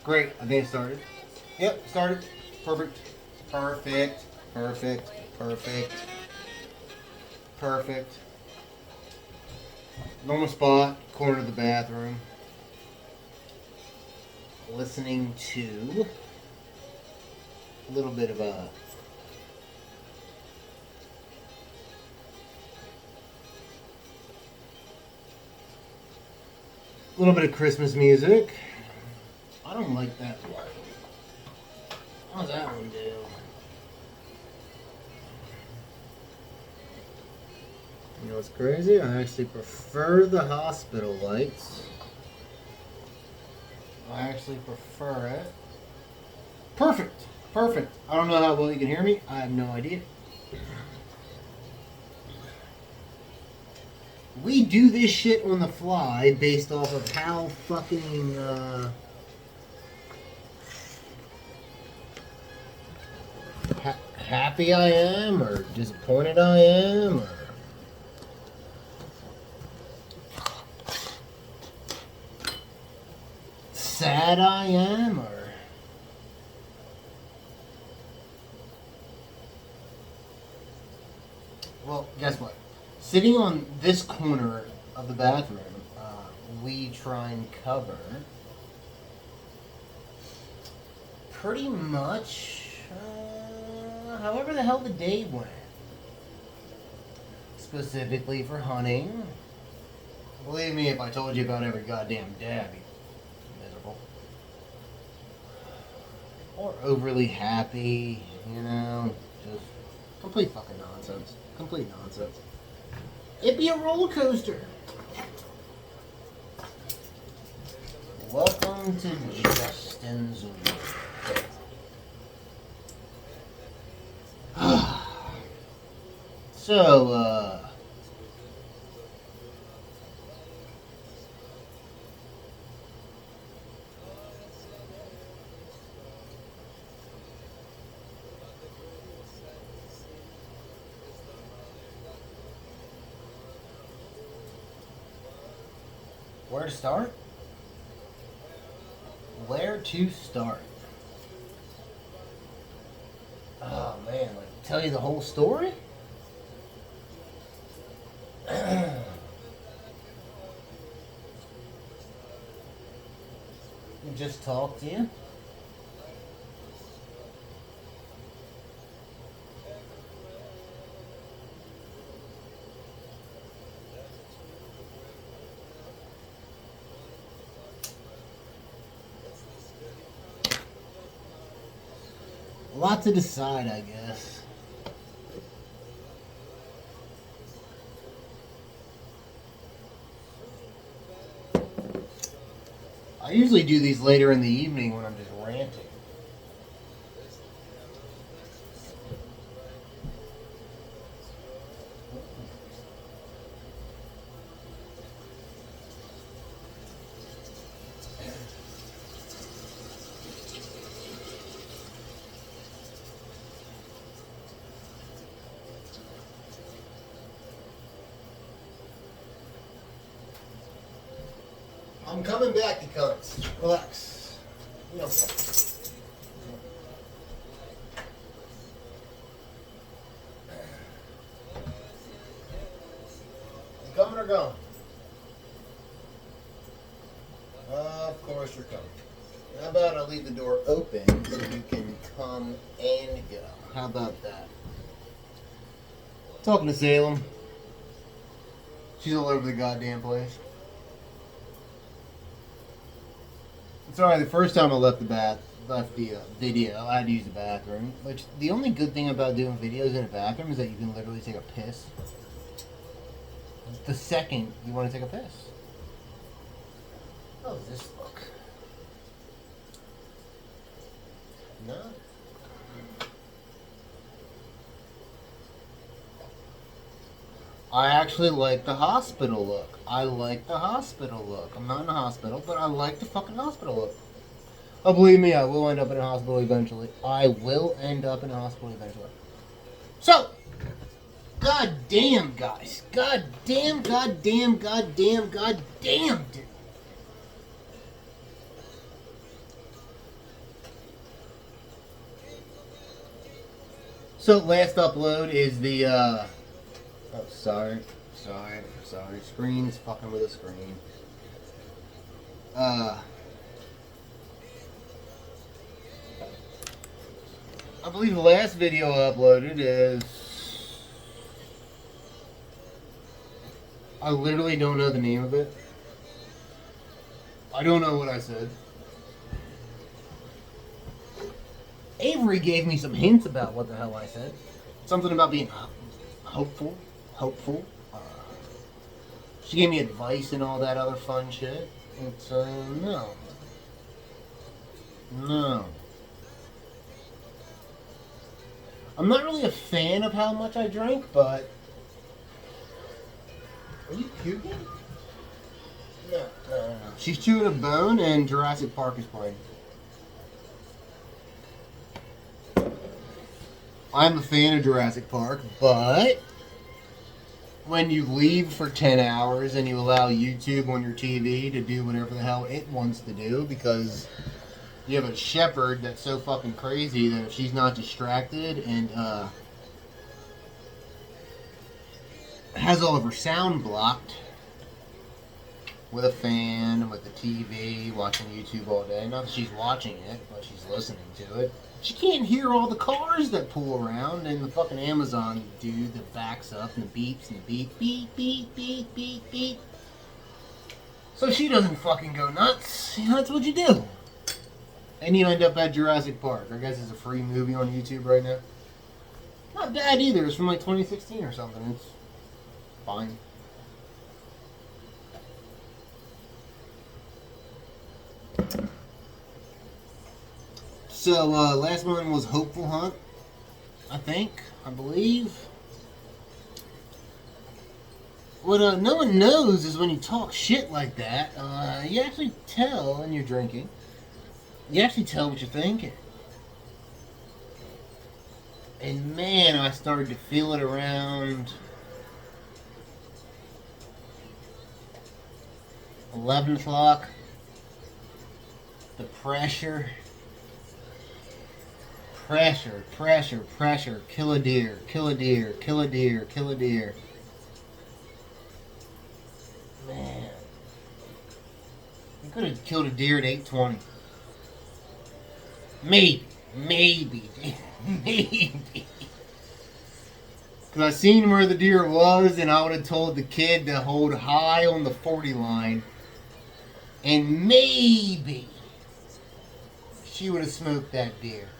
Great. I think it started. Yep, started. Perfect. Perfect. Perfect. Perfect. Perfect. Normal spot, corner of the bathroom. Listening to a little bit of a Christmas music. I don't like that one. How's that one do? You know what's crazy? I actually prefer the hospital lights. I actually prefer it. Perfect. Perfect. I don't know how well you can hear me. I have no idea. We do this shit on the fly based off of how fucking happy I am or disappointed I am or sad I am or well, guess what? Sitting on this corner of the bathroom, we try and cover pretty much however the hell the day went. Specifically for hunting. Believe me, if I told you about every goddamn day, I'd be miserable. Or overly happy, you know, just complete fucking nonsense. Complete nonsense. It'd be a roller coaster. Welcome to Justin's World. So, where to start? Where to start? Oh man, like tell you the whole story? Just talk to you? A lot to decide, I guess. I usually do these later in the evening when I'm just ranting. I'm coming back, you cunts. Relax. You know. You coming or going? Of course you're coming. How about I leave the door open so you can come and go? How about that? Talking to Salem. She's all over the goddamn place. Sorry, the first time I left the video, I had to use the bathroom. Which the only good thing about doing videos in a bathroom is that you can literally take a piss. The second you want to take a piss. How does this look? No. I actually like the hospital look. I like the hospital look. I'm not in a hospital, but I like the fucking hospital look. Oh, believe me, I will end up in a hospital eventually. I will end up in a hospital eventually. So, god damn, guys. God damn, dude. So last upload is the oh sorry. Screen's fucking with a screen. I believe the last video I uploaded is, I literally don't know the name of it. I don't know what I said. Avery gave me some hints about what the hell I said. Something about being hopeful. She gave me advice and all that other fun shit. It's, no. I'm not really a fan of how much I drink, but... Are you puking? No. She's chewing a bone and Jurassic Park is playing. I'm a fan of Jurassic Park, but when you leave for 10 hours and you allow YouTube on your TV to do whatever the hell it wants to do, because you have a shepherd that's so fucking crazy that if she's not distracted and has all of her sound blocked with a fan, with the TV, watching YouTube all day, not that she's watching it, but she's listening to it, she can't hear all the cars that pull around and the fucking Amazon dude that backs up and the beeps and the beep. So she doesn't fucking go nuts. That's what you do. And you end up at Jurassic Park. I guess it's a free movie on YouTube right now. Not bad either. It's from like 2016 or something. It's fine. So, last one was Hopeful Hunt, I believe. What no one knows is when you talk shit like that, you actually tell when you're drinking. You actually tell what you're thinking. And man, I started to feel it around 11 o'clock. The pressure. Kill a deer. Man. You could have killed a deer at 8:20. Maybe. Because I seen where the deer was, and I would have told the kid to hold high on the 40 line. And maybe she would have smoked that deer.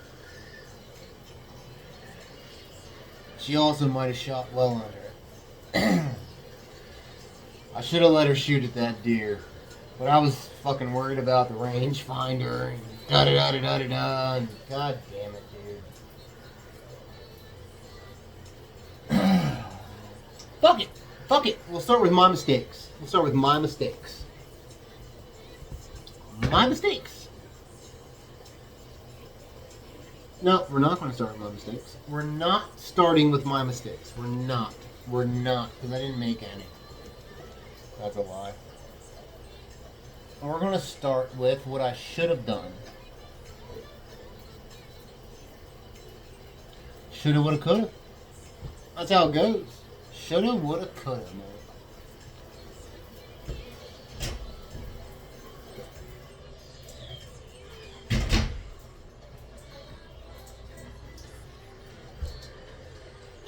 She also might have shot well under it. I should have let her shoot at that deer. But I was fucking worried about the rangefinder and da-da-da-da-da-da. And God damn it, dude. Fuck it. We'll start with my mistakes. No, we're not going to start with my mistakes. We're not starting with my mistakes. We're not. Because I didn't make any. That's a lie. And we're going to start with what I should have done. Shoulda, woulda, coulda. That's how it goes. Shoulda, woulda, coulda, man.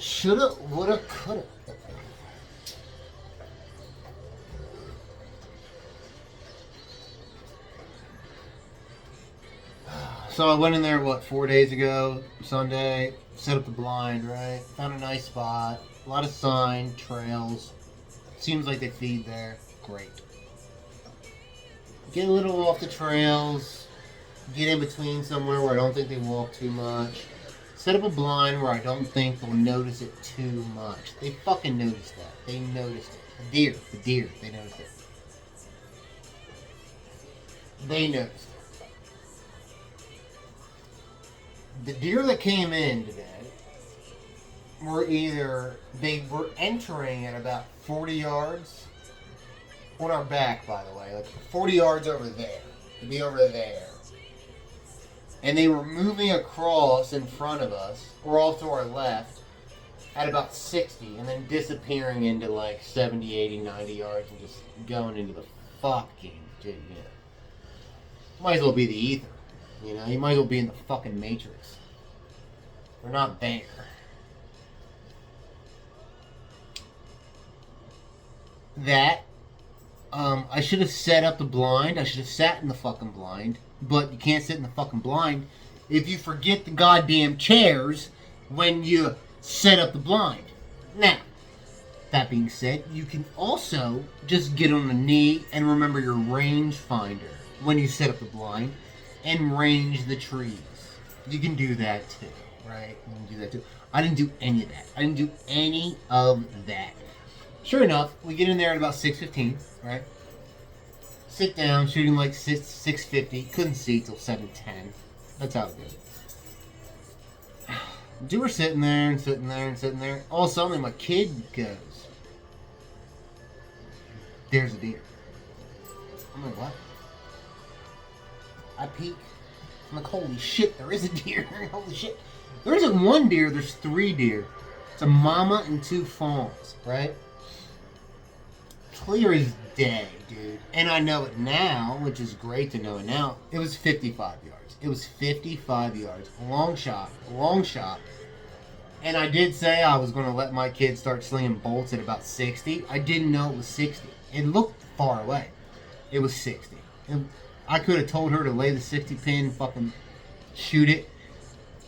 Shoulda, woulda, coulda. So I went in there, 4 days ago, Sunday, set up the blind, right? Found a nice spot, a lot of sign, trails. Seems like they feed there. Great. Get a little off the trails, get in between somewhere where I don't think they walk too much. Set up a blind where I don't think they'll notice it too much. They fucking noticed that. They noticed it. The deer, they noticed it. They noticed it. The deer that came in today they were entering at about 40 yards on our back, by the way, like 40 yards over there, to be over there. and they were moving across in front of us, or off to our left, at about 60, and then disappearing into like 70, 80, 90 yards, and just going into the fucking, dude, you know. Might as well be the ether, you know. You might as well be in the fucking Matrix. We're not there. That, I should have set up the blind. I should have sat in the fucking blind. But you can't sit in the fucking blind if you forget the goddamn chairs when you set up the blind. Now, that being said, you can also just get on a knee and remember your rangefinder when you set up the blind and range the trees. You can do that too, right? You can do that too. I didn't do any of that. I didn't do any of that. Sure enough, we get in there at about 6:15, right? Sit down, shooting like 6:50. Couldn't see till 7:10. That's how it goes. We're sitting there and sitting there and sitting there. All of a sudden, my kid goes, "There's a deer." I'm like, what? I peek. I'm like, holy shit, there is a deer. Holy shit. There isn't one deer, there's 3 deer. It's a mama and 2 fawns, right? Clear as day, dude. And I know it now, which is great to know it now. It was 55 yards. It was 55 yards. Long shot. Long shot. And I did say I was going to let my kid start slinging bolts at about 60. I didn't know it was 60. It looked far away. It was 60. I could have told her to lay the 60 pin, fucking shoot it.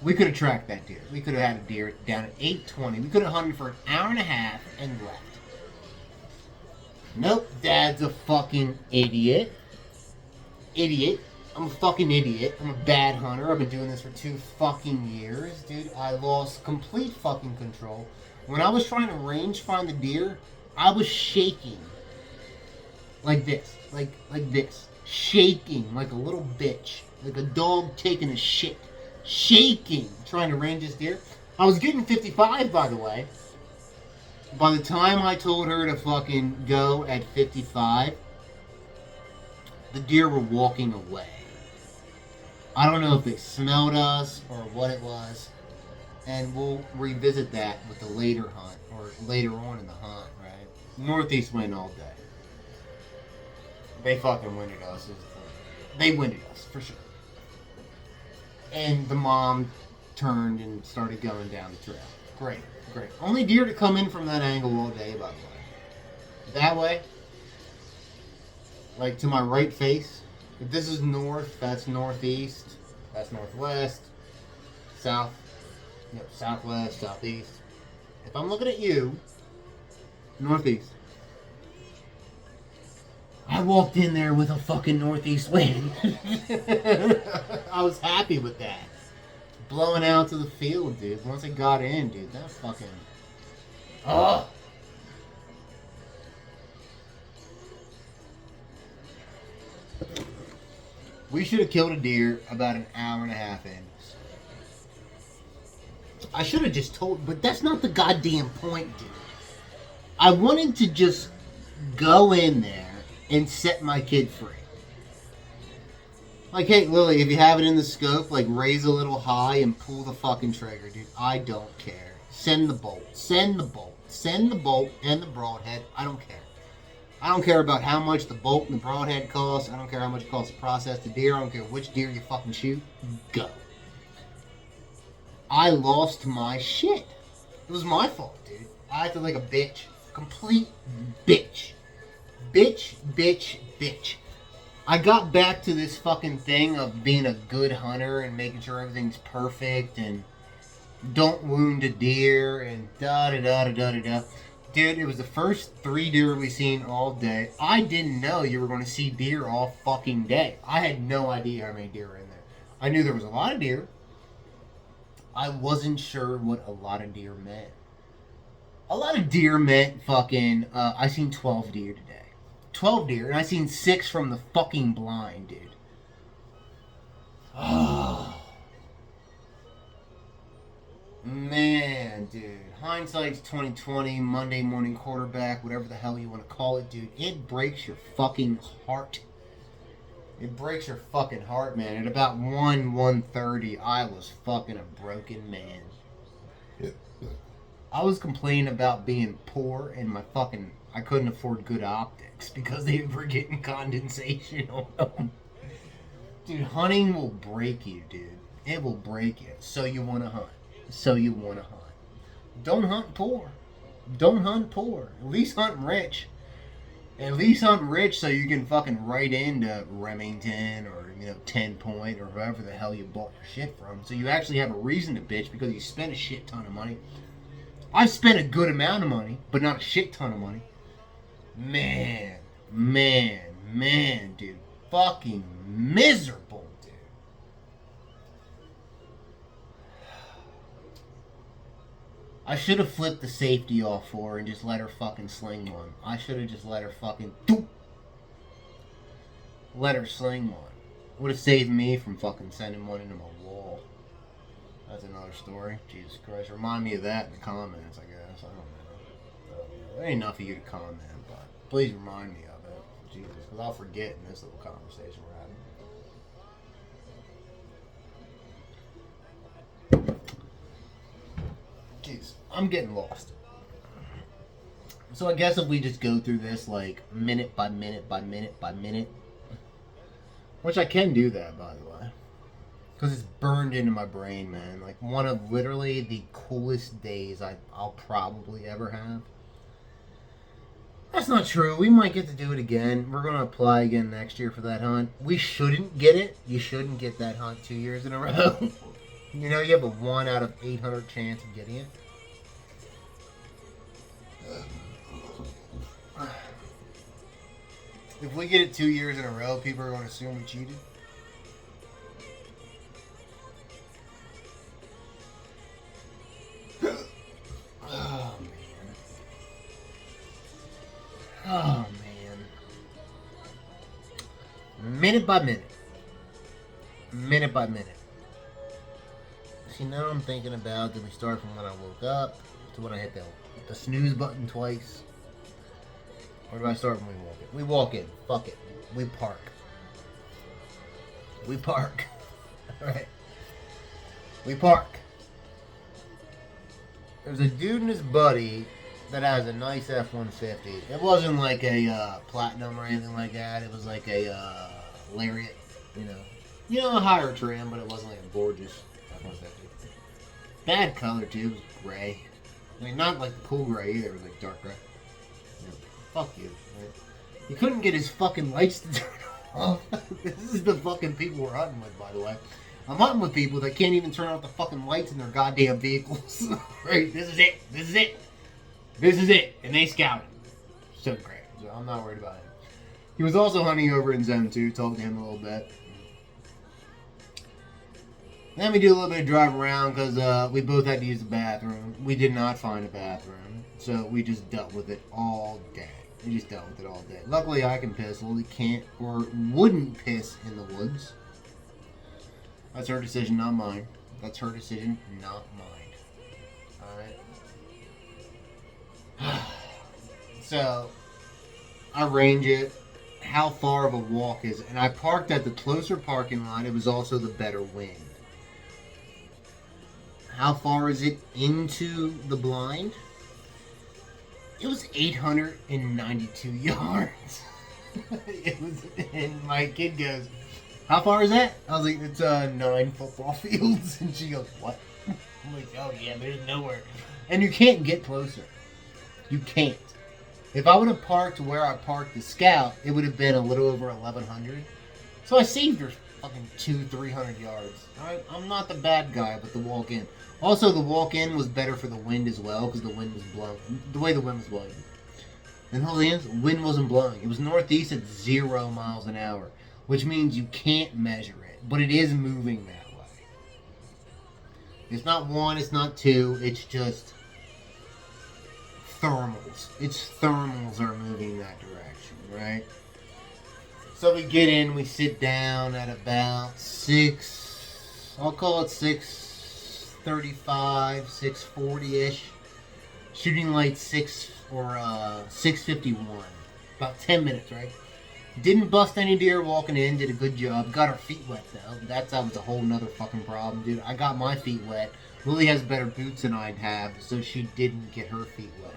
We could have tracked that deer. We could have had a deer down at 8:20. We could have hunted for an hour and a half and left. Nope, Dad's a fucking idiot. Idiot. I'm a fucking idiot. I'm a bad hunter. I've been doing this for 2 fucking years, dude. I lost complete fucking control. When I was trying to range find the deer, I was shaking. Like this. Like this. Shaking like a little bitch. Like a dog taking a shit. Shaking. Trying to range this deer. I was getting 55, by the way. By the time I told her to fucking go at 55, the deer were walking away. I don't know if they smelled us or what it was. And we'll revisit that with the later hunt, or later on in the hunt, right? Northeast wind all day. They fucking winded us. They winded us, for sure. And the mom turned and started going down the trail. Great. Great. Only deer to come in from that angle all day, by the way. That way, like to my right face, if this is north, that's northeast, that's northwest, south, yep, southwest, southeast. If I'm looking at you, northeast. I walked in there with a fucking northeast wind. I was happy with that. Blowing out to the field, dude. Once it got in, dude, that fucking... Oh! We should have killed a deer about an hour and a half in. I should have just told... But that's not the goddamn point, dude. I wanted to just go in there and set my kid free. Like, hey, Lily, if you have it in the scope, like, raise a little high and pull the fucking trigger, dude. I don't care. Send the bolt. Send the bolt. Send the bolt and the broadhead. I don't care. I don't care about how much the bolt and the broadhead cost. I don't care how much it costs to process the deer. I don't care which deer you fucking shoot. Go. I lost my shit. It was my fault, dude. I acted like a bitch. Complete bitch. Bitch, bitch, bitch. I got back to this fucking thing of being a good hunter and making sure everything's perfect and don't wound a deer and da-da-da-da-da-da-da. Dude, it was the first 3 deer we seen all day. I didn't know you were going to see deer all fucking day. I had no idea how many deer were in there. I knew there was a lot of deer. I wasn't sure what a lot of deer meant. A lot of deer meant fucking, I seen 12 deer today. 12 deer, and I seen 6 from the fucking blind, dude. Oh. Man, dude. Hindsight's 2020, Monday morning quarterback, whatever the hell you want to call it, dude. It breaks your fucking heart. It breaks your fucking heart, man. At about 1:30, I was fucking a broken man. I was complaining about being poor and I couldn't afford good optics because they were getting condensation on them. Dude, hunting will break you, dude. It will break you. So you want to hunt. Don't hunt poor. Don't hunt poor. At least hunt rich. At least hunt rich so you can fucking write into Remington or, 10 Point or whoever the hell you bought your shit from. So you actually have a reason to bitch because you spent a shit ton of money. I've spent a good amount of money, but not a shit ton of money. Man, dude. Fucking miserable, dude. I should have flipped the safety off for her and just let her fucking sling one. I should have just let her fucking... Let her sling one. Would have saved me from fucking sending one into my wall. That's another story. Jesus Christ. Remind me of that in the comments, I guess. I don't know. There ain't enough of you to comment, but please remind me of it. Jesus, because I'll forget in this little conversation we're having. Jeez, I'm getting lost. So I guess if we just go through this like minute by minute by minute by minute, which I can do that, by the way, because it's burned into my brain, man. Like one of literally the coolest days I'll probably ever have. That's not true. We might get to do it again. We're going to apply again next year for that hunt. We shouldn't get it. You shouldn't get that hunt 2 years in a row. You have a 1 out of 800 chance of getting it. If we get it 2 years in a row, people are going to assume we cheated. Oh, man. Oh, man. Minute by minute. Minute by minute. See, now I'm thinking about, did we start from when I woke up to when I hit the snooze button twice? Or do I start when we walk in? We walk in. Fuck it. We park. Alright. We park. There's a dude and his buddy that has a nice F-150. It wasn't like a Platinum or anything like that. It was like a Lariat, a higher trim, but it wasn't like a gorgeous F-150. Bad color too. It was gray. I mean, not like the cool gray either. It was like dark gray. Fuck you. Right? You couldn't get his fucking lights to turn off. This is the fucking people we're hunting with, by the way. I'm hunting with people that can't even turn off the fucking lights in their goddamn vehicles. Right? This is it. And they scouted. So great. So I'm not worried about him. He was also hunting over in Zone 2. Talked to him a little bit. Then we do a little bit of drive around because we both had to use the bathroom. We did not find a bathroom. So we just dealt with it all day. Luckily, I can piss. Lily can't or wouldn't piss in the woods. That's her decision, not mine. Alright? So, I range it. How far of a walk is it? And I parked at the closer parking lot. It was also the better wind. How far is it into the blind? It was 892 yards. And my kid goes, how far is that? I was like, it's 9 football fields. And she goes, what? I'm like, oh yeah, there's nowhere. And you can't get closer. You can't. If I would have parked where I parked the Scout, it would have been a little over 1,100. So I saved her fucking 200-300 yards. Alright, I'm not the bad guy, but the walk-in. Also, the walk-in was better for the wind as well, because the wind was blowing. The way the wind was blowing. And the thing is, wind wasn't blowing. It was northeast at 0 miles an hour, which means you can't measure it, but it is moving that way. It's not 1, it's not 2, it's just thermals. Its thermals are moving that direction, right? So we get in, we sit down at about 6, I'll call it 6:35, 6:40-ish. Shooting light 6 or 6:51. About 10 minutes, right? Didn't bust any deer walking in, did a good job. Got her feet wet though. That was a whole nother fucking problem, dude. I got my feet wet. Lily has better boots than I'd have, so she didn't get her feet wet.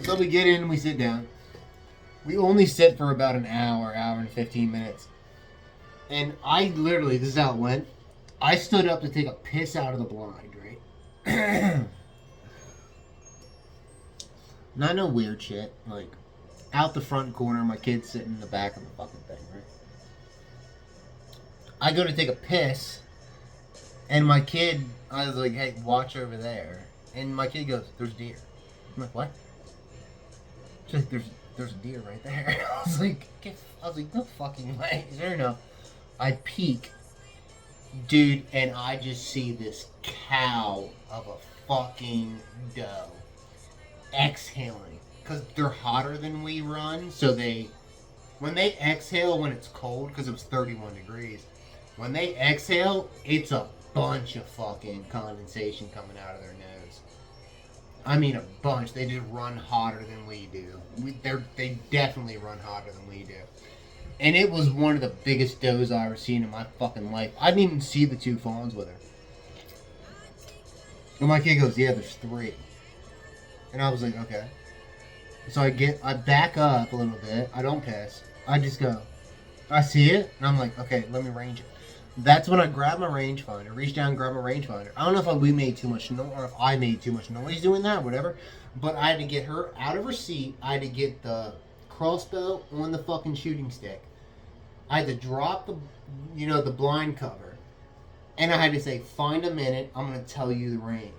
So we get in and we sit down. We only sit for about an hour and 15 minutes. And I literally, this is how it went. I stood up to take a piss out of the blind, right? Not no weird shit. Like, out the front corner, my kid's sitting in the back of the fucking thing, right? I go to take a piss, and my kid, I was like, hey, watch over there. And my kid goes, there's deer. I'm like, what? She's like, there's a deer right there. I was like, no fucking way. Sure enough, I peek, dude, and I just see this cow of a fucking doe exhaling. Because they're hotter than we run, so when they exhale when it's cold, because it was 31 degrees, when they exhale, it's a bunch of fucking condensation coming out of their nose. I mean a bunch. They just run hotter than we do. They definitely run hotter than we do. And it was one of the biggest does I ever seen in my fucking life. I didn't even see the two fawns with her. And my kid goes, yeah, there's 3. And I was like, okay. So I back up a little bit. I don't piss. I just go, I see it, and I'm like, okay, let me range it. That's when I grab my rangefinder, reach down and grab my rangefinder. I don't know if we made too much noise, or if I made too much noise doing that, whatever. But I had to get her out of her seat. I had to get the crossbow on the fucking shooting stick. I had to drop the blind cover. And I had to say, find a minute, I'm going to tell you the range.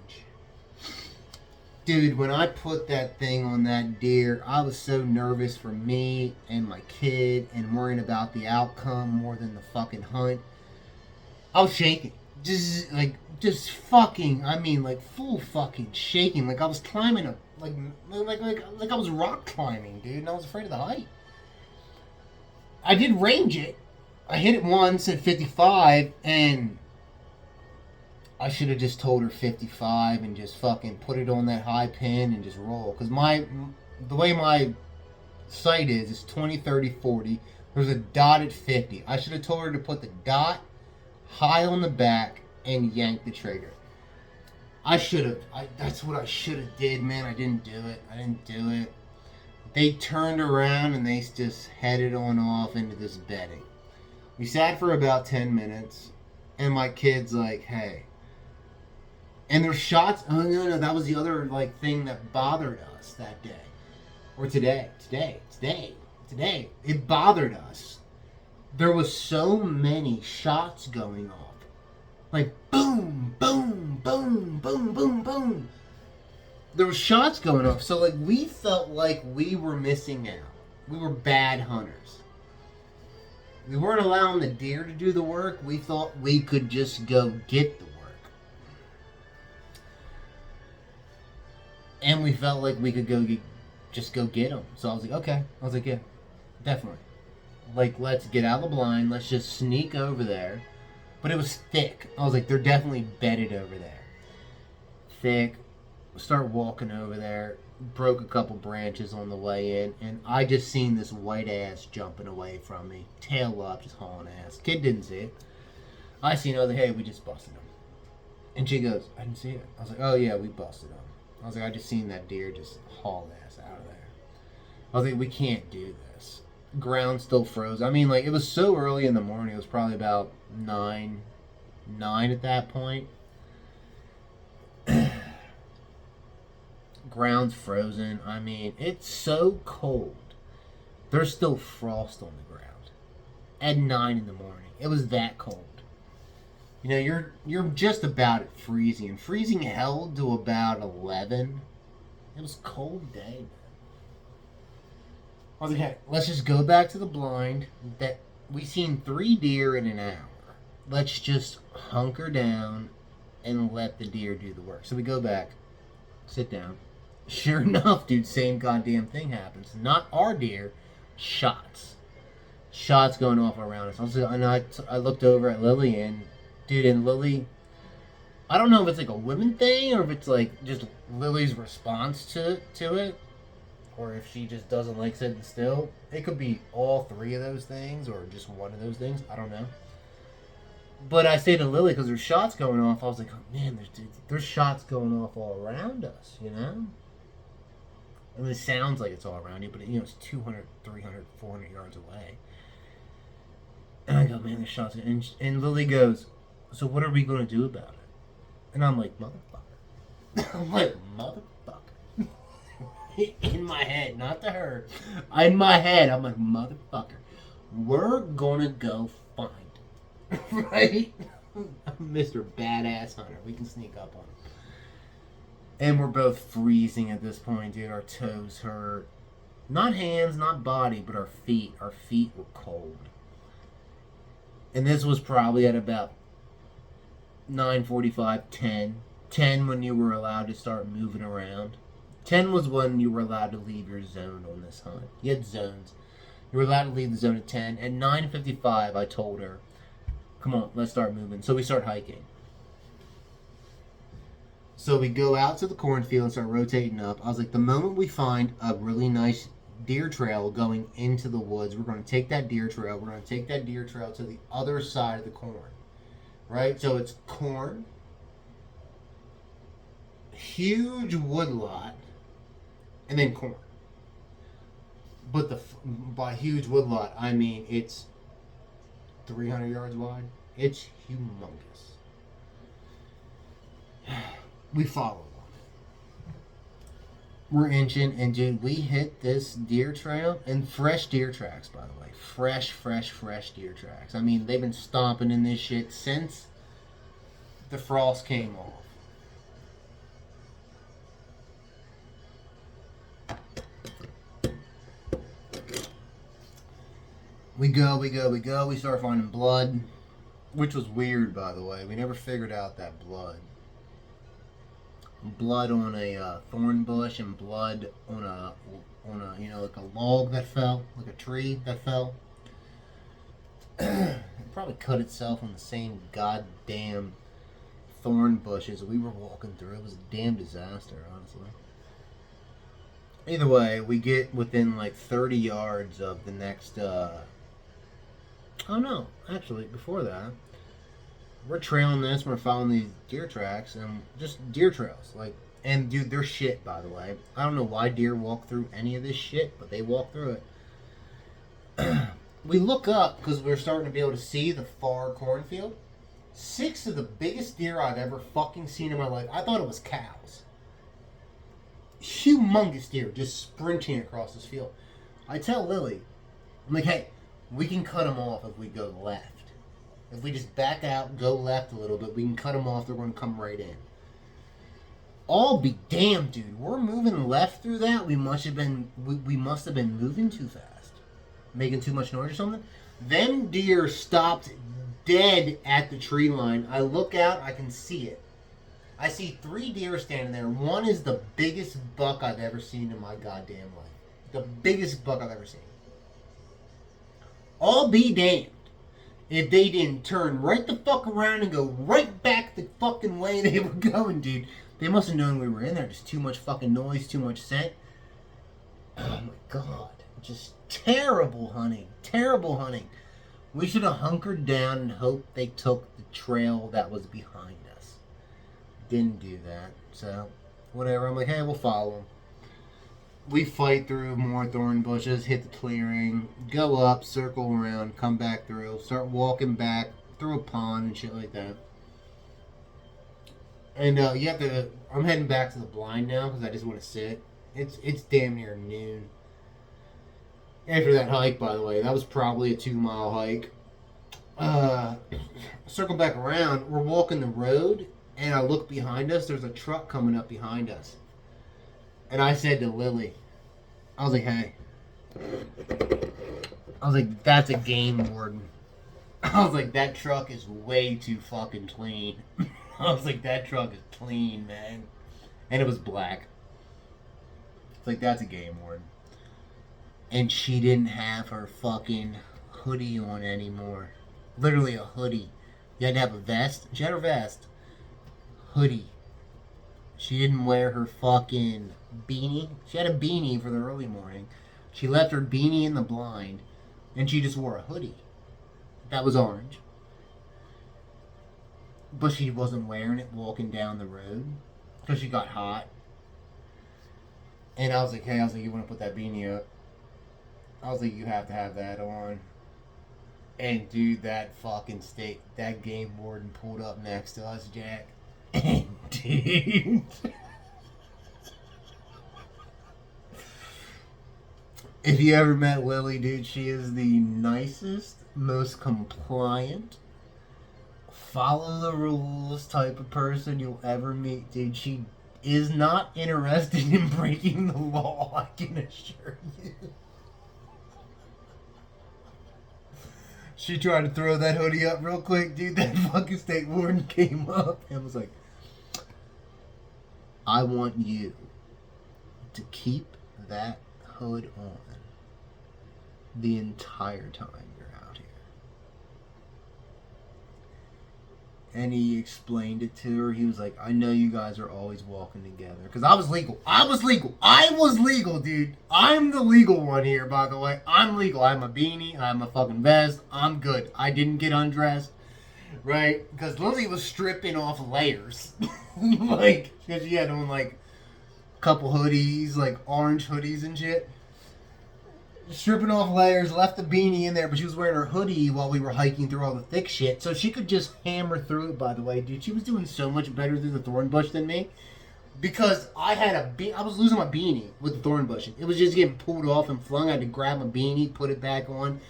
Dude, when I put that thing on that deer, I was so nervous for me and my kid and worrying about the outcome more than the fucking hunt. I was shaking. Just fucking, I mean, like, full fucking shaking. Like I was climbing like I was rock climbing, dude, and I was afraid of the height. I did range it. I hit it once at 55, and I should have just told her 55 and just fucking put it on that high pin and just roll. Because the way my sight is, it's 20, 30, 40. There's a dot at 50. I should have told her to put the dot high on the back and yank the trigger. That's what I should have did, man. I didn't do it. They turned around and they just headed on off into this bedding. We sat for about 10 minutes, and my kid's like, hey. And there's shots. Oh, no, that was the other, thing that bothered us that day. Or today. It bothered us. There was so many shots going off. Like, boom, boom, boom, boom, boom, boom. There were shots going off. So, we felt like we were missing out. We were bad hunters. We weren't allowing the deer to do the work. We thought we could just go get the work. And we felt like we could just go get them. So I was like, okay. I was like, yeah, definitely. Let's get out of the blind. Let's just sneak over there. But it was thick. I was like, they're definitely bedded over there. Thick. Start walking over there. Broke a couple branches on the way in. And I just seen this white ass jumping away from me. Tail up, just hauling ass. Kid didn't see it. I seen her, hey, we just busted him. And she goes, I didn't see it. I was like, oh yeah, we busted him. I was like, I just seen that deer just haul ass out of there. I was like, we can't do this. Ground still froze. I mean, it was so early in the morning. It was probably about 9 at that point. Ground's frozen. I mean, it's so cold. There's still frost on the ground. At 9 in the morning. It was that cold. You're just about at freezing. And freezing held to about 11. It was a cold day, man. I was like, hey, let's just go back to the blind. That we seen 3 deer in an hour. Let's just hunker down and let the deer do the work. So we go back, sit down. Sure enough, dude, same goddamn thing happens. Not our deer, shots. Shots going off around us. I looked over at Lillian, Dude, and Lily, I don't know if it's like a women thing or if it's like just Lily's response to it, or if she just doesn't like sitting still. It could be all three of those things or just one of those things. I don't know. But I say to Lily because there's shots going off. I was like, oh man, there's shots going off all around us, you know? I mean, it sounds like it's all around you, but it's 200, 300, 400 yards away. And I go, man, there's shots. And Lily goes, so what are we going to do about it? And I'm like, motherfucker. I'm like, motherfucker. In my head, not to her. In my head, I'm like, motherfucker. We're going to go find him. Right? Mr. Badass Hunter. We can sneak up on him. And we're both freezing at this point, dude. Our toes hurt. Not hands, not body, but our feet. Our feet were cold. And this was probably at about 9:45, 10. 10 when you were allowed to start moving around. 10 was when you were allowed to leave your zone on this hunt. You had zones. You were allowed to leave the zone at 10. At 9:55, I told her, come on, let's start moving. So we start hiking. So we go out to the cornfield and start rotating up. I was like, the moment we find a really nice deer trail going into the woods, we're going to take that deer trail. We're going to take that deer trail to the other side of the corn. Right? So it's corn, huge woodlot, and then corn. But by huge woodlot, I mean it's 300 yards wide. It's humongous. We follow on it. We're inching, and dude, we hit this deer trail, and fresh deer tracks, by the way. Fresh deer tracks. I mean, they've been stomping in this shit since the frost came off. We go. We start finding blood, which was weird, by the way. We never figured out that blood. Blood on a thorn bush and blood on a like a log that fell, like a tree that fell. It probably cut itself on the same goddamn thorn bushes we were walking through. It was a damn disaster, honestly. Either way, we get within like 30 yards of the next oh no, actually before that, we're trailing this, we're following these deer tracks, and just deer trails, and dude, they're shit, by the way. I don't know why deer walk through any of this shit, but they walk through it. We look up, because we're starting to be able to see the far cornfield. 6 of the biggest deer I've ever fucking seen in my life. I thought it was cows. Humongous deer just sprinting across this field. I tell Lily, I'm like, hey, we can cut them off if we go left. If we just back out, go left a little bit, we can cut them off. They're going to come right in. I'll be damned, dude. We're moving left through that. We must have been moving too fast, making too much noise or something. Them deer stopped dead at the tree line. I look out, I can see it. I see 3 deer standing there. One is the biggest buck I've ever seen in my goddamn life. The biggest buck I've ever seen. I'll be damned if they didn't turn right the fuck around and go right back the fucking way they were going, dude. They must have known we were in there. Just too much fucking noise, too much scent. Oh my god. Just terrible hunting. Terrible hunting. We should have hunkered down and hoped they took the trail that was behind us. Didn't do that. So, whatever. I'm like, hey, we'll follow them. We fight through more thorn bushes, hit the clearing, go up, circle around, come back through, start walking back through a pond and shit like that. And you have to. I'm heading back to the blind now because I just want to sit. It's damn near noon. After that hike, by the way, that was probably a 2-mile hike. Circle back around. We're walking the road, and I look behind us. There's a truck coming up behind us. And I said to Lily, I was like, hey. I was like, that's a game warden. I was like, that truck is way too fucking clean. I was like, that truck is clean, man. And it was black. It's like, that's a game warden. And she didn't have her fucking hoodie on anymore. Literally a hoodie. You had to have a vest. She had her vest. Hoodie. She didn't wear her fucking beanie. She had a beanie for the early morning. She left her beanie in the blind, and she just wore a hoodie. That was orange. But she wasn't wearing it walking down the road because she got hot. And I was like, hey, you want to put that beanie up? I was like, you have to have that on. And dude, that fucking that game warden pulled up next to us, Jack. And dude. If you ever met Lily, dude, she is the nicest, most compliant, follow the rules type of person you'll ever meet, dude. She is not interested in breaking the law, I can assure you. She tried to throw that hoodie up real quick, dude. That fucking state warden came up and was like, I want you to keep that hood on the entire time you're out here. And he explained it to her. He was like, I know you guys are always walking together. Because I was legal. I was legal, dude. I'm the legal one here, by the way. I'm legal. I have my beanie. I have my fucking vest. I'm good. I didn't get undressed. Right? Because Lily was stripping off layers. Like, because she had on, like, a couple hoodies, like orange hoodies and shit. Stripping off layers, left the beanie in there, but she was wearing her hoodie while we were hiking through all the thick shit, so she could just hammer through it, by the way. Dude, she was doing so much better through the thorn bush than me. Because I was losing my beanie with the thorn bush. It was just getting pulled off and flung. I had to grab my beanie, put it back on.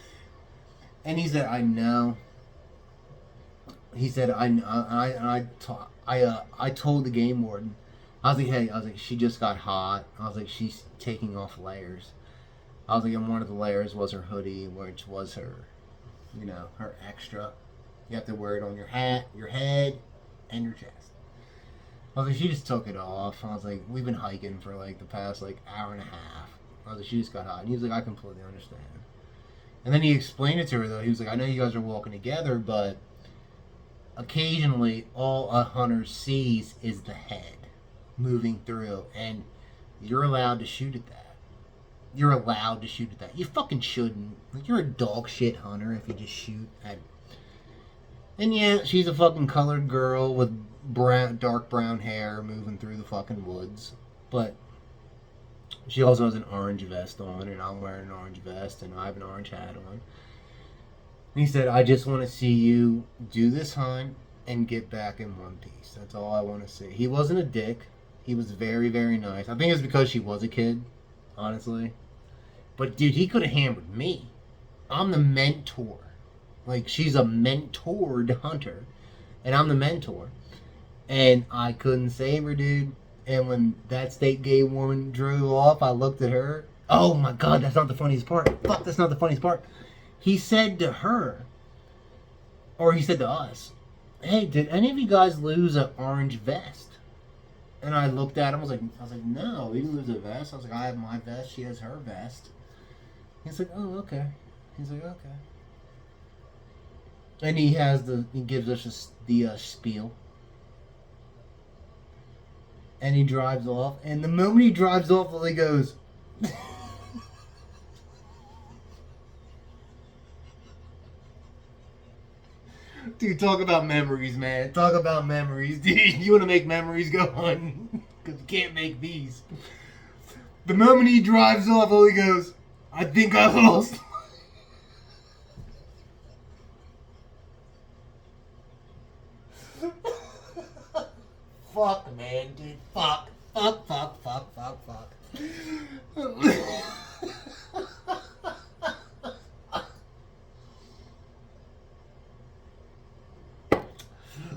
And he said, I know. He said, I told the game warden. I was like, hey, she just got hot. I was like, she's taking off layers. I was like, and one of the layers was her hoodie, which was her, her extra. You have to wear it on your hat, your head, and your chest. I was like, she just took it off. I was like, we've been hiking for like the past like hour and a half. I was like, she just got hot. And he was like, I completely understand. And then he explained it to her though. He was like, I know you guys are walking together, but occasionally all a hunter sees is the head moving through, and you're allowed to shoot at that. You're allowed to shoot at that. You fucking shouldn't. Like, you're a dog shit hunter if you just shoot at. And yeah, she's a fucking colored girl with dark brown hair moving through the fucking woods. But she also has an orange vest on, and I'm wearing an orange vest, and I have an orange hat on. And he said, I just want to see you do this hunt and get back in one piece. That's all I want to see. He wasn't a dick. He was very, very nice. I think it's because she was a kid, honestly. But, dude, he could have hammered me. I'm the mentor. Like, she's a mentored hunter. And I'm the mentor. And I couldn't save her, dude. And when that state game woman drove off, I looked at her. Oh, my God, that's not the funniest part. Fuck, that's not the funniest part. He said to her, or he said to us, hey, did any of you guys lose an orange vest? And I looked at him. I was like, no, we didn't lose a vest. I was like, I have my vest. She has her vest. He's like, oh, okay. He's like, okay. And he gives us the spiel. And he drives off. And the moment he drives off, Lily goes, dude, talk about memories, man. Talk about memories, dude. You want to make memories? Go on. Because you can't make these. The moment he drives off, Lily goes, I think I lost. Fuck, man, dude. Fuck.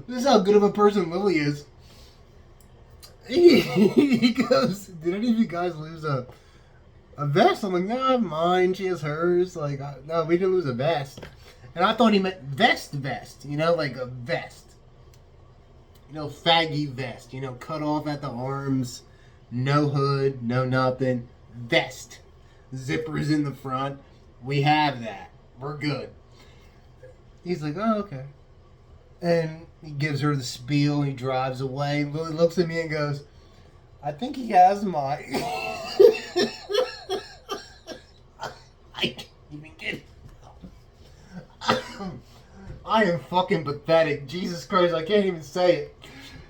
This is how good of a person Lily is. He goes, did any of you guys lose a vest? I'm like, no, I have mine. She has hers. Like, no, we didn't lose a vest. And I thought he meant vest, like a vest. Faggy vest. Cut off at the arms. No hood, no nothing. Vest. Zippers in the front. We have that. We're good. He's like, oh, okay. And he gives her the spiel. He drives away. Lily looks at me and goes, "I think he has my." I can't even get it. I am fucking pathetic. Jesus Christ, I can't even say it.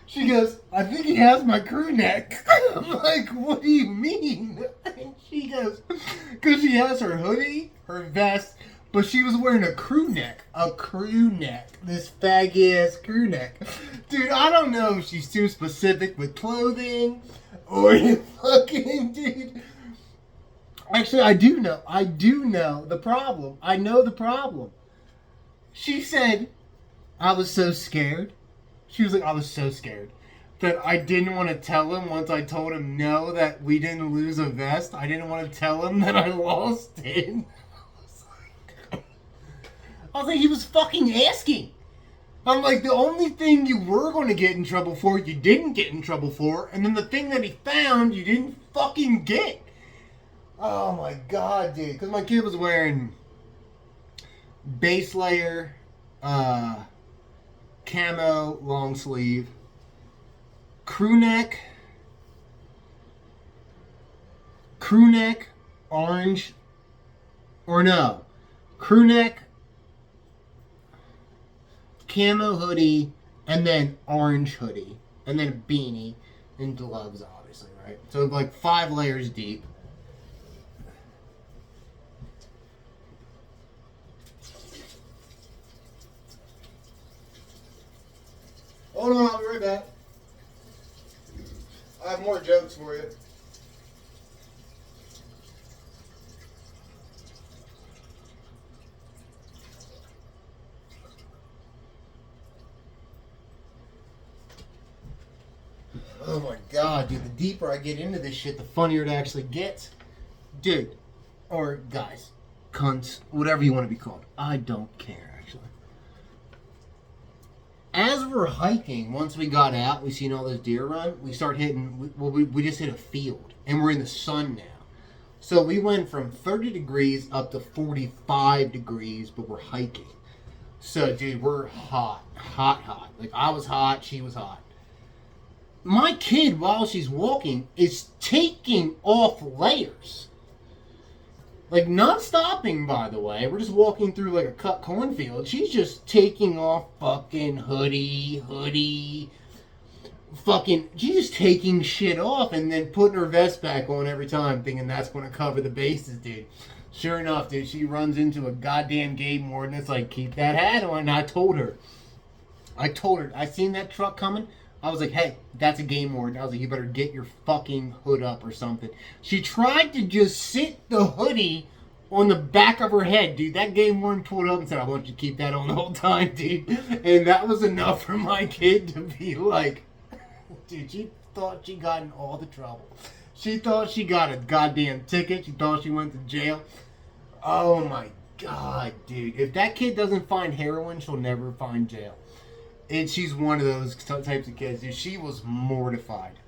She goes, "I think he has my crew neck." I'm like, "What do you mean?" And she goes, "Because she has her hoodie, her vest, but she was wearing a crew neck. A crew neck. This faggy ass crew neck." Dude, I don't know if she's too specific with clothing or fucking, dude. Actually, I do know. I do know the problem. I know the problem. She said, "I was so scared." She was like, "I was so scared that I didn't want to tell him once I told him no, that we didn't lose a vest. I didn't want to tell him that I lost it." I was like, he was fucking asking. I'm like, the only thing you were going to get in trouble for, you didn't get in trouble for, and then the thing that he found, you didn't fucking get. Oh my god, dude. Because my kid was wearing base layer, camo long sleeve, crew neck, orange, or no, crew neck, camo hoodie, and then orange hoodie, and then a beanie, and gloves, obviously, right? So like 5 layers deep. Hold on, I'll be right back. I have more jokes for you. Oh my god, dude, the deeper I get into this shit, the funnier it actually gets. Dude, or guys, cunts, whatever you want to be called. I don't care, actually. As we're hiking, once we got out, we seen all those deer run, we start hitting, we just hit a field, and we're in the sun now. So we went from 30 degrees up to 45 degrees, but we're hiking. So, dude, we're hot. Like, I was hot, she was hot. My kid, while she's walking, is taking off layers. Like, not stopping, by the way. We're just walking through, like, a cut cornfield. She's just taking off fucking hoodie. Fucking, she's just taking shit off and then putting her vest back on every time, thinking that's going to cover the bases, dude. Sure enough, dude, she runs into a goddamn game warden. It's like, keep that hat on. And I told her, I seen that truck coming. I was like, hey, that's a game warden. I was like, you better get your fucking hood up or something. She tried to just sit the hoodie on the back of her head, dude. That game warden pulled up and said, I want you to keep that on the whole time, dude. And that was enough for my kid to be like, dude, she thought she got in all the trouble. She thought she got a goddamn ticket. She thought she went to jail. Oh my god, dude. If that kid doesn't find heroin, she'll never find jail. And she's one of those types of kids. Dude, she was mortified.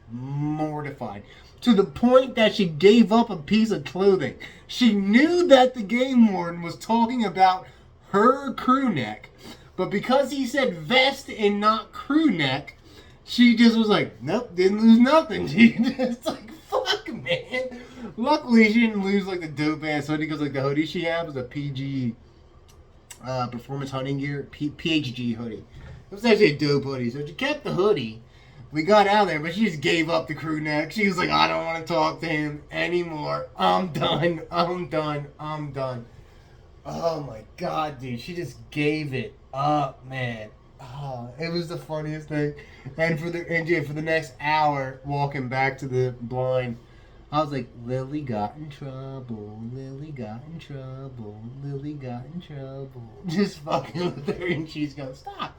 To the point that she gave up a piece of clothing. She knew that the game warden was talking about her crew neck. But because he said vest and not crew neck, she just was like, nope, didn't lose nothing. She just like, fuck, man. Luckily, she didn't lose like the dope ass hoodie because like the hoodie she had was a PG performance hunting gear, PHG hoodie. It was actually a dope hoodie. So she kept the hoodie. We got out there, but she just gave up the crew neck. She was like, I don't want to talk to him anymore. I'm done. Oh my god, dude. She just gave it up, man. Oh, it was the funniest thing. And for the next hour, walking back to the blind, I was like, Lily got in trouble. Just fucking with her, and she's going, stop.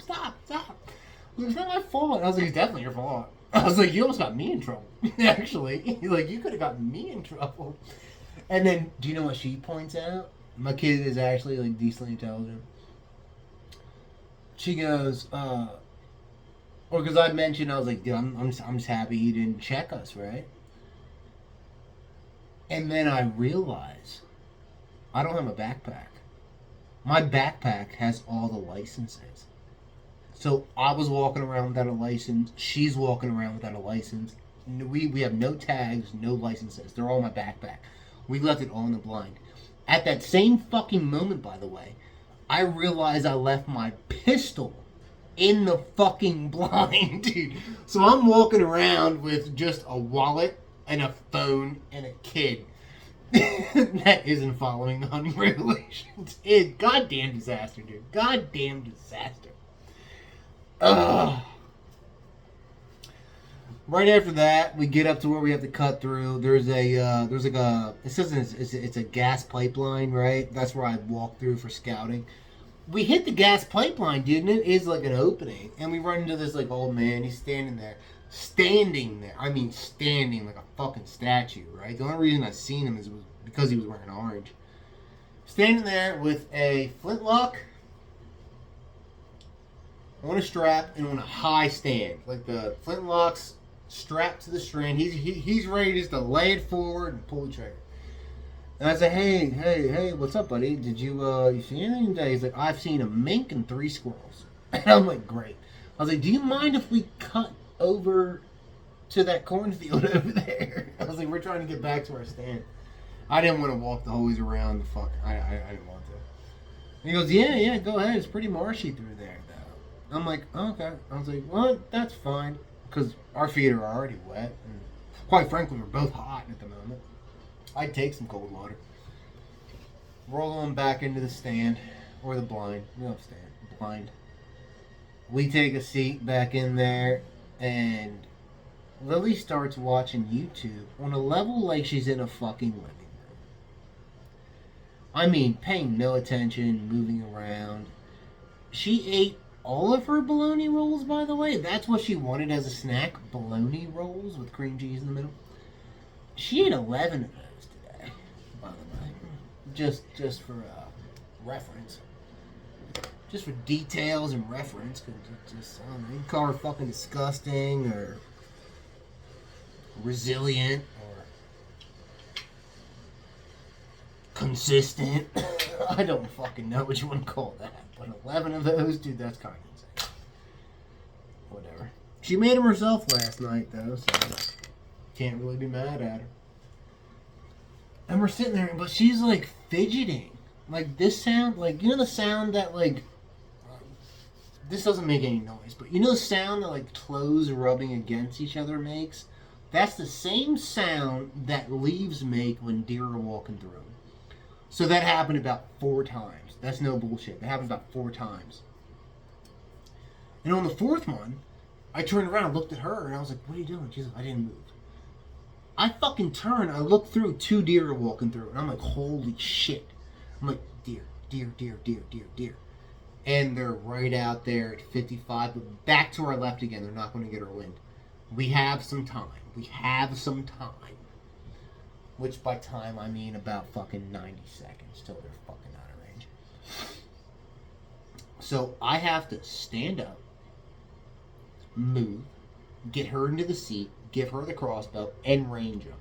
It's not my fault. I was like, it's definitely your fault. I was like, you almost got me in trouble. Actually, like, you could have gotten me in trouble. And then, do you know what she points out? My kid is actually like decently intelligent. She goes, or because I mentioned, I was like, dude, I'm just happy he didn't check us, right? And then I realize I don't have a backpack. My backpack has all the licenses. So I was walking around without a license. She's walking around without a license. We have no tags, no licenses. They're all in my backpack. We left it all in the blind. At that same fucking moment, by the way, I realized I left my pistol in the fucking blind, dude. So I'm walking around with just a wallet and a phone and a kid that isn't following the hunting regulations. It's goddamn disaster, dude. Goddamn disaster. Ugh. Right after that, we get up to where we have to cut through. There's like a, it says it's a gas pipeline, right? That's where I walk through for scouting. We hit the gas pipeline, dude, and it is like an opening. And we run into this like old man. He's standing there. I mean, standing like a fucking statue, right? The only reason I seen him is because he was wearing orange. Standing there with a flintlock on a strap and on a high stand. Like the flintlock's strapped to the strand. He's ready just to lay it forward and pull the trigger. And I said, hey, what's up, buddy? Did you see anything today? He's like, I've seen a mink and 3 squirrels. And I'm like, great. I was like, do you mind if we cut over to that cornfield over there? I was like, we're trying to get back to our stand. I didn't want to walk the hose around the fuck. I didn't want to. And he goes, yeah, go ahead. It's pretty marshy through there, though. I'm like, okay. I was like, well, that's fine. Because our feet are already wet. And quite frankly, we're both hot at the moment. I'd take some cold water. Roll on back into the stand. Or the blind. No, stand. Blind. We take a seat back in there. And Lily starts watching YouTube on a level like she's in a fucking living room. I mean, paying no attention, moving around. She ate all of her bologna rolls, by the way. That's what she wanted as a snack. Bologna rolls with cream cheese in the middle. She ate 11 of those today, by the way. Just for reference. Just for details and reference. Cause just, I don't know, you can call her fucking disgusting or resilient or consistent. I don't fucking know what you want to call that. But 11 of those, dude, that's kind of insane. Whatever. She made them herself last night, though, so can't really be mad at her. And we're sitting there, but she's like fidgeting. Like this sound, like, you know the sound that like, this doesn't make any noise, but you know the sound that like clothes rubbing against each other makes? That's the same sound that leaves make when deer are walking through them. So that happened about 4 times. That's no bullshit. That happened about 4 times. And on the 4th one, I turned around and looked at her, and I was like, what are you doing? She's like, I didn't move. I fucking turned, I looked through, 2 deer walking through, and I'm like, holy shit. I'm like, deer. And they're right out there at 55, but back to our left again. They're not going to get our wind. We have some time. Which by time, I mean about fucking 90 seconds till they're fucking out of range. So I have to stand up, move, get her into the seat, give her the crossbow, and range them.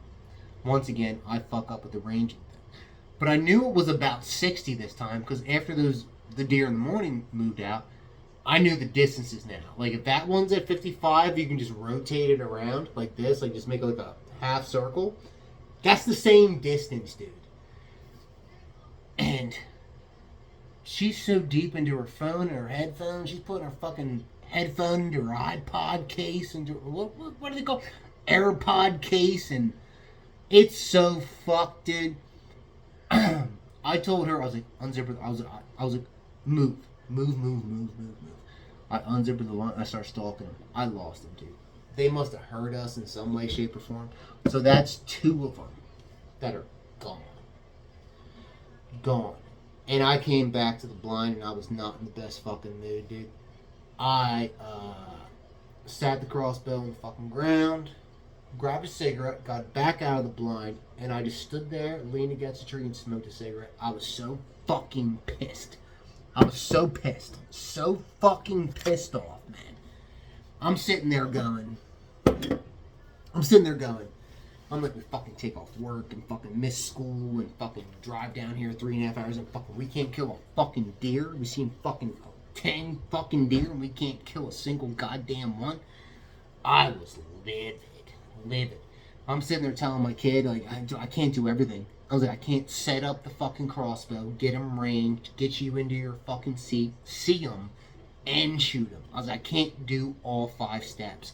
Once again, I fuck up with the ranging thing. But I knew it was about 60 this time, because after the deer in the morning moved out, I knew the distances now. Like, if that one's at 55, you can just rotate it around like this, like just make it like a half circle. That's the same distance, dude. And she's so deep into her phone and her headphones, she's putting her fucking headphone into her iPod case, into what do they call AirPod case, and it's so fucked, dude. I told her, I was like, unzip her. I was like, move. I unzipped the line. I started stalking them. I lost them, dude. They must have heard us in some way, shape, or form. So that's 2 of them that are gone. And I came back to the blind, and I was not in the best fucking mood, dude. I sat the crossbow on the fucking ground, grabbed a cigarette, got back out of the blind, and I just stood there, leaned against a tree, and smoked a cigarette. I was so fucking pissed. I was so pissed. So fucking pissed off, man. I'm sitting there going, I'm like, we fucking take off work and fucking miss school and fucking drive down here 3.5 hours and fucking, we can't kill a fucking deer. We seen fucking 10 fucking deer and we can't kill a single goddamn one. I was livid. I'm sitting there telling my kid, like, I can't do everything. I was like, I can't set up the fucking crossbow, get him ranged, get you into your fucking seat, see him, and shoot him. I was like, I can't do all 5 steps.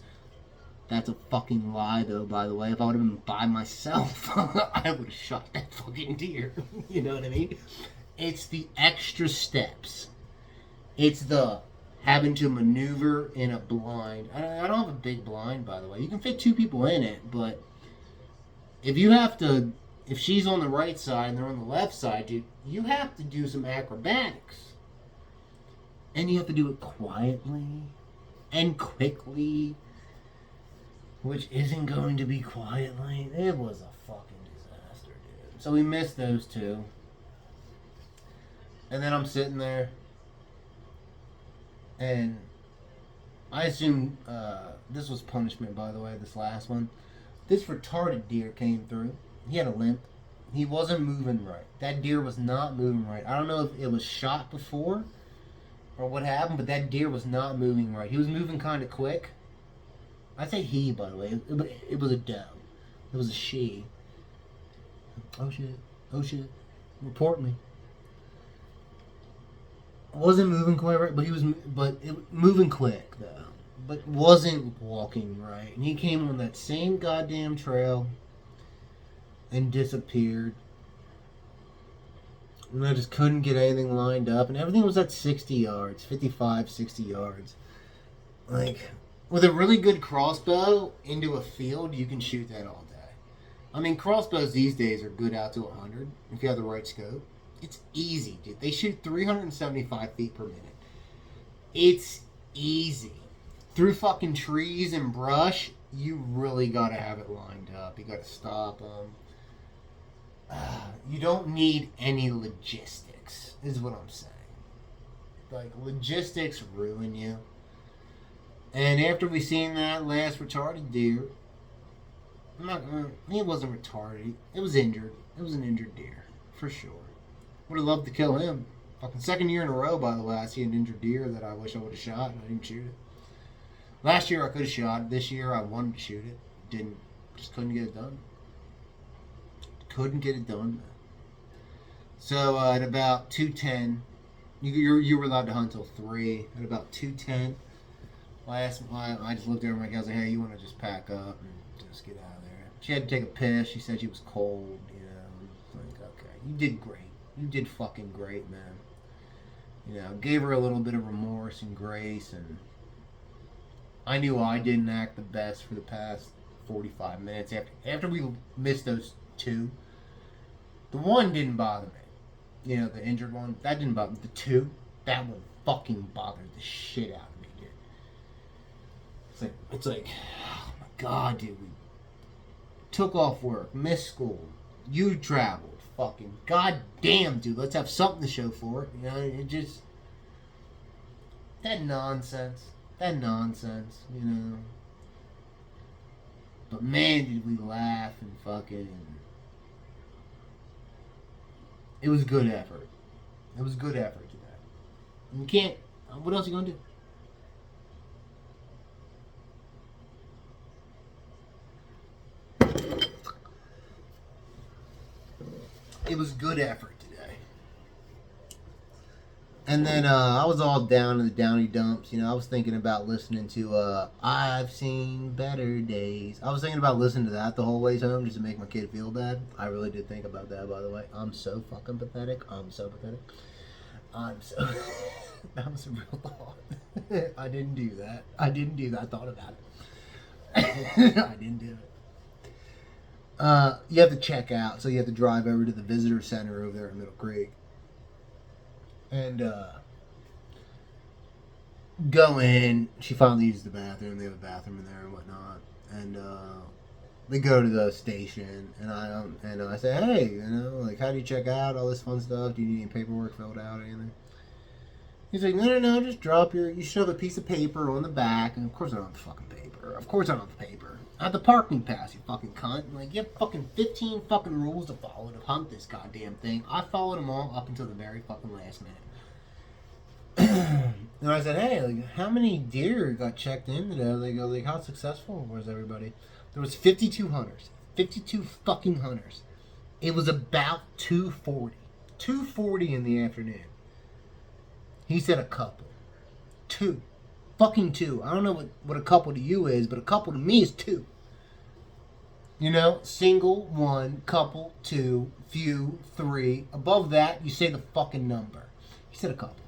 That's a fucking lie, though, by the way. If I would have been by myself, I would have shot that fucking deer. You know what I mean? It's the extra steps. It's the having to maneuver in a blind. I don't have a big blind, by the way. You can fit 2 people in it, but if you have to, if she's on the right side and they're on the left side, dude, you have to do some acrobatics. And you have to do it quietly and quickly, which isn't going to be quietly. It was a fucking disaster, dude. So we missed those 2. And then I'm sitting there, and I assume this was punishment, by the way, this last one. This retarded deer came through. He had a limp. He wasn't moving right. That deer was not moving right. I don't know if it was shot before or what happened, but that deer was not moving right. He was moving kind of quick. I say he, by the way. It was a doe. It was a she. Oh shit. Oh shit. Report me. Wasn't moving quite right, but moving quick though. But wasn't walking right. And he came on that same goddamn trail and disappeared. And I just couldn't get anything lined up. And everything was at 60 yards, 55, 60 yards. Like, with a really good crossbow into a field, you can shoot that all day. I mean, crossbows these days are good out to 100 if you have the right scope. It's easy, dude. They shoot 375 feet per minute. It's easy. Through fucking trees and brush, you really gotta have it lined up. You gotta stop them. You don't need any logistics, is what I'm saying. Like, logistics ruin you. And after we seen that last retarded deer, he wasn't retarded. It was injured. It was an injured deer, for sure. Would have loved to kill him. Fucking 2nd year in a row, by the way, I see an injured deer that I wish I would have shot, and I didn't shoot it. Last year I could have shot it. This year I wanted to shoot it. Didn't. Just couldn't get it done. Couldn't get it done. So at about 2:10, you were allowed to hunt till 3. At about 2:10, I just looked over at my kid. I was like, "Hey, you want to just pack up and just get out of there?" She had to take a piss. She said she was cold. You know, like, okay, you did great. You did fucking great, man. You know, gave her a little bit of remorse and grace, and I knew I didn't act the best for the past 45 minutes. After we missed those 2, the one didn't bother me. You know, the injured one, that didn't bother me. The 2, that one fucking bothered the shit out of me, dude. It's like, oh my god, dude. We took off work, missed school, you traveled. Fucking goddamn, dude. Let's have something to show for it. You know, it just. That nonsense. You know. But man, did we laugh and fucking. It was good effort. It was good effort today. You can't. What else are you gonna do? It was good effort today. And then I was all down in the downy dumps. You know, I was thinking about listening to I've Seen Better Days. I was thinking about listening to that the whole way home just to make my kid feel bad. I really did think about that, by the way. I'm so fucking pathetic. I'm so pathetic. That was a real thought. I didn't do that. I thought about it. I didn't do it. You have to check out, so you have to drive over to the visitor center over there in Middle Creek. And go in. She finally used the bathroom. They have a bathroom in there and whatnot. And they go to the station, and I say, hey, you know, like, how do you check out? All this fun stuff. Do you need any paperwork filled out or anything? He's like, no, just drop you shove a piece of paper on the back. And of course I don't have the fucking paper. Of course I don't have the paper. I have the parking pass, you fucking cunt. Like, you have fucking 15 fucking rules to follow to hunt this goddamn thing. I followed them all up until the very fucking last minute. And I said, hey, like, how many deer got checked in today? They go, like, how successful was everybody? There was 52 hunters. 52 fucking hunters. It was about 240. 240 in the afternoon. He said a couple. Two. Fucking two. I don't know what a couple to you is, but a couple to me is two. You know, single, one, couple, two, few, three. Above that, you say the fucking number. He said a couple.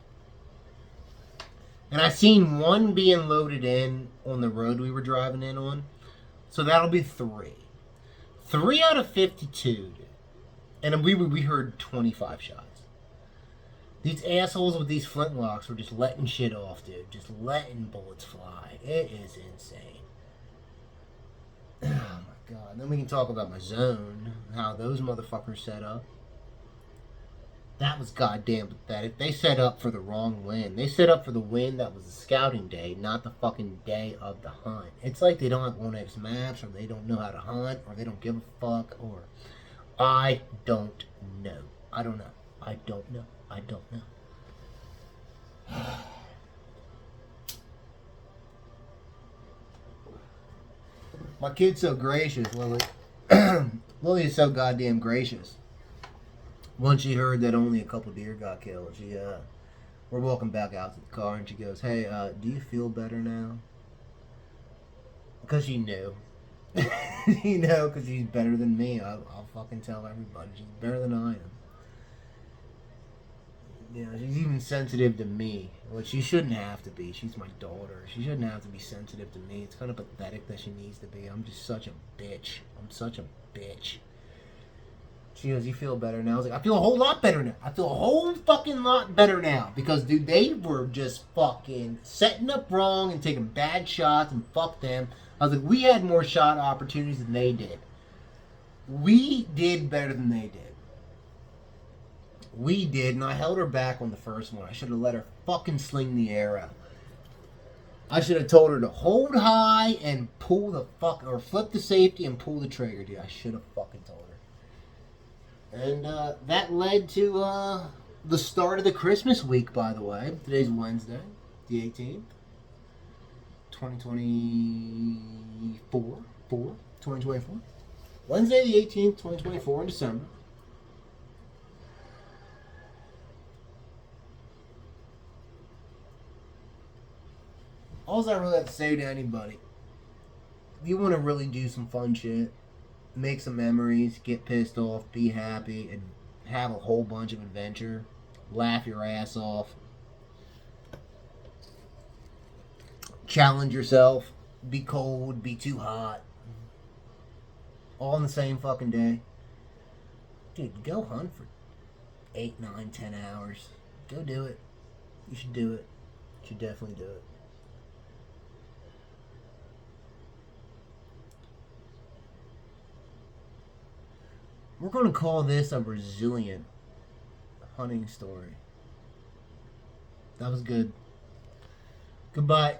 And I seen one being loaded in on the road we were driving in on. So that'll be three. 3 out of 52, dude. And we heard 25 shots. These assholes with these flintlocks were just letting shit off, dude. Just letting bullets fly. It is insane. Oh my god. Then we can talk about my zone. How those motherfuckers set up. That was goddamn pathetic. They set up for the wrong win. They set up for the win that was the scouting day, not the fucking day of the hunt. It's like they don't have OneX maps, or they don't know how to hunt, or they don't give a fuck, or... I don't know. I don't know. I don't know. I don't know. My kid's so gracious, Lily. Lily is so goddamn gracious. Once she heard that only a couple deer got killed, we're walking back out to the car, and she goes, hey, do you feel better now? Because she knew. You know, because she's better than me. I'll fucking tell everybody. She's better than I am. You know, she's even sensitive to me. Well, she shouldn't have to be. She's my daughter. She shouldn't have to be sensitive to me. It's kind of pathetic that she needs to be. I'm just such a bitch. I'm such a bitch. She goes, you feel better now? I was like, I feel a whole lot better now. I feel a whole fucking lot better now. Because, dude, they were just fucking setting up wrong and taking bad shots, and fuck them. I was like, we had more shot opportunities than they did. We did better than they did. We did, and I held her back on the first one. I should have let her fucking sling the arrow. I should have told her to hold high and pull the fuck, or flip the safety and pull the trigger, dude. I should have fucking told her. And that led to the start of the Christmas week, by the way. Today's Wednesday, the 18th. 2024. Wednesday the 18th, 2024 in December. All I really have to say to anybody, if you want to really do some fun shit, make some memories, get pissed off, be happy, and have a whole bunch of adventure, laugh your ass off, challenge yourself, be cold, be too hot, all in the same fucking day. Dude, go hunt for 8, 9, 10 hours. Go do it. You should do it. You should definitely do it. We're going to call this a resilient hunting story. That was good. Goodbye.